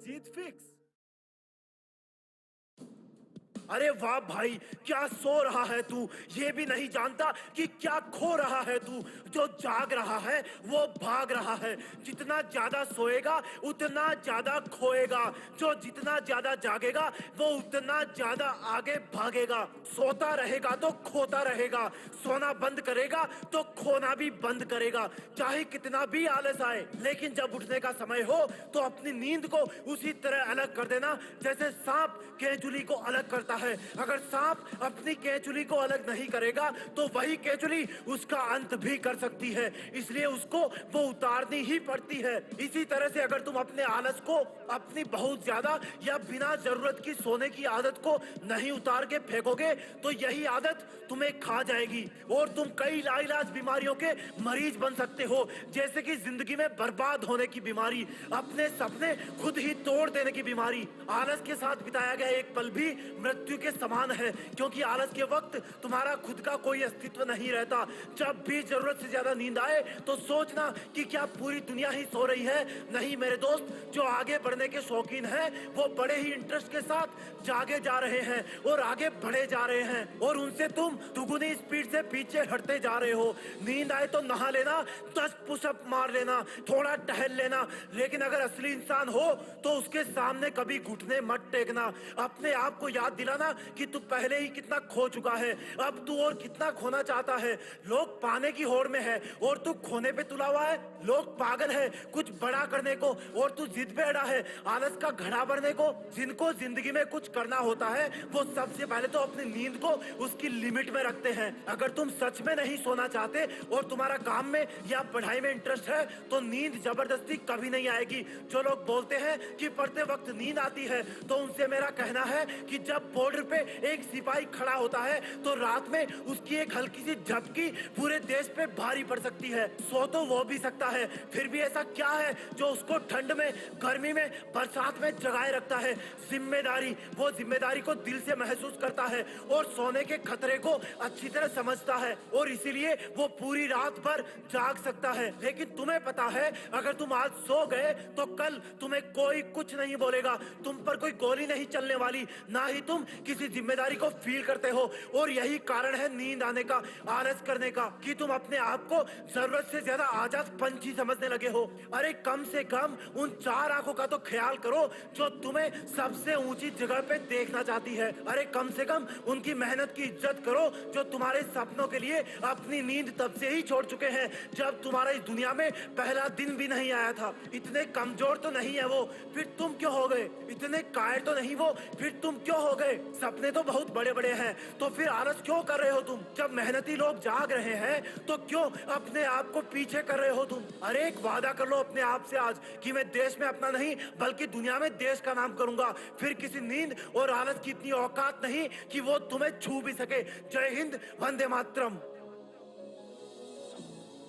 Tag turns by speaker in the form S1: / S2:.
S1: जीत fix. अरे वाह भाई, क्या सो रहा है तू? ये भी नहीं जानता कि क्या खो रहा है तू? जो जाग रहा है वो भाग रहा है। जितना ज्यादा सोएगा उतना ज्यादा खोएगा। जो जितना ज्यादा जागेगा वो उतना ज्यादा आगे भागेगा। सोता रहेगा तो खोता रहेगा, सोना बंद करेगा तो खोना भी बंद करेगा। चाहे कितना भी आलस आए, लेकिन जब उठने का समय हो तो अपनी नींद को उसी तरह अलग कर देना जैसे सांप केंचुली को अलग करता है। अगर सांप अपनी केंचुली को अलग नहीं करेगा तो वही केंचुली उसका अंत भी कर सकती है, इसलिए उसको वो उतारनी ही पड़ती है। इसी तरह से अगर तुम अपने आलस को, अपनी बहुत ज्यादा या बिना जरूरत की सोने की आदत को नहीं उतार के फेंकोगे तो यही आदत तुम्हें खा जाएगी और तुम कई लाइलाज बीमारियों के मरीज बन सकते हो, जैसे कि जिंदगी में बर्बाद होने की बीमारी, अपने सपने खुद ही तोड़ देने की बीमारी। आलस के साथ बिताया गया एक पल भी मृत्यु के समान है, क्योंकि आलस के वक्त तुम्हारा खुद का कोई अस्तित्व नहीं रहता। जब भी जरूरत से ज्यादा नींद आए तो सोचना कि क्या पूरी दुनिया ही सो रही है। नहीं मेरे दोस्त, जो आगे बढ़ने के शौकीन हैं वो बड़े ही इंटरेस्ट के साथ जागे जा रहे हैं और आगे बढ़े जा रहे हैं, और उनसे तुम दुगुनी स्पीड से पीछे हटते जा रहे हो। नींद आए तो नहा लेना, 10 पुशअप मार लेना, थोड़ा टहल लेना, लेकिन अगर असली इंसान हो तो उसके सामने कभी घुटने मत टेकना। अपने आप को याद दिलाना कि तू पहले ही कितना खो चुका है, अब तू और कितना खोना चाहता है। लोग पाने की होड़ में है और तू खोने पे तुला हुआ है। लोग पागल है कुछ बड़ा करने को और तू जिद पे अड़ा है आलस का घड़ा भरने को। जिनको जिंदगी में कुछ करना होता है वो सबसे पहले तो अपनी नींद को उसकी लिमिट में रखते हैं। अगर तुम सच में नहीं सोना चाहते और तुम्हारा काम में या पढ़ाई में इंटरेस्ट है तो नींद जबरदस्ती कभी नहीं आएगी। जो लोग बोलते हैं कि पढ़ते वक्त नींद आती है तो उनसे मेरा कहना है कि जब बॉर्डर पे एक सिपाही खड़ा होता है तो रात में उसकी एक हल्की सी झपकी पूरे देश पे भारी पड़ सकती है। सो तो वो भी सकता है, फिर भी ऐसा क्या है जो उसको ठंड में, गर्मी में, बरसात में जगाए रखता है? जिम्मेदारी। वो जिम्मेदारी को दिल से महसूस करता है और सोने के खतरे को अच्छी तरह समझता है और इसीलिए वो पूरी रात भर जाग सकता है। लेकिन तुम्हें पता है अगर तुम आज सो गए तो कल तुम्हें कोई कुछ नहीं बोलेगा, तुम पर कोई गोली नहीं चलने वाली, ना ही तुम किसी जिम्मेदारी को फील करते हो। और यही कारण है नींद आने का, आलस करने का, कि तुम अपने आप को जरूरत से ज्यादा आजाद पंछी समझने लगे हो। अरे कम से कम उन 4 आंखों का तो ख्याल करो जो तुम्हें सबसे ऊंची जगह पे देखना चाहती है। अरे कम से कम उनकी मेहनत की इज्जत करो जो तुम्हारे सपनों के लिए अपनी नींद तब से ही छोड़ चुके हैं जब तुम्हारा इस दुनिया में पहला दिन भी नहीं आया था। इतने कमजोर तो नहीं है वो, फिर तुम क्यों हो गए? इतने कायर तो नहीं वो, फिर तुम क्यों हो गए? सपने तो बहुत बड़े बड़े हैं, तो फिर आलस क्यों कर रहे हो तुम? जब मेहनती लोग जाग रहे हैं तो क्यों अपने आप को पीछे कर रहे हो तुम? अरे एक वादा कर लो अपने आप से आज कि मैं देश में अपना नहीं बल्कि दुनिया में देश का नाम करूंगा। फिर किसी नींद और आलस की इतनी औकात नहीं कि वो तुम्हें छू भी सके। जय हिंद, वंदे मातरम।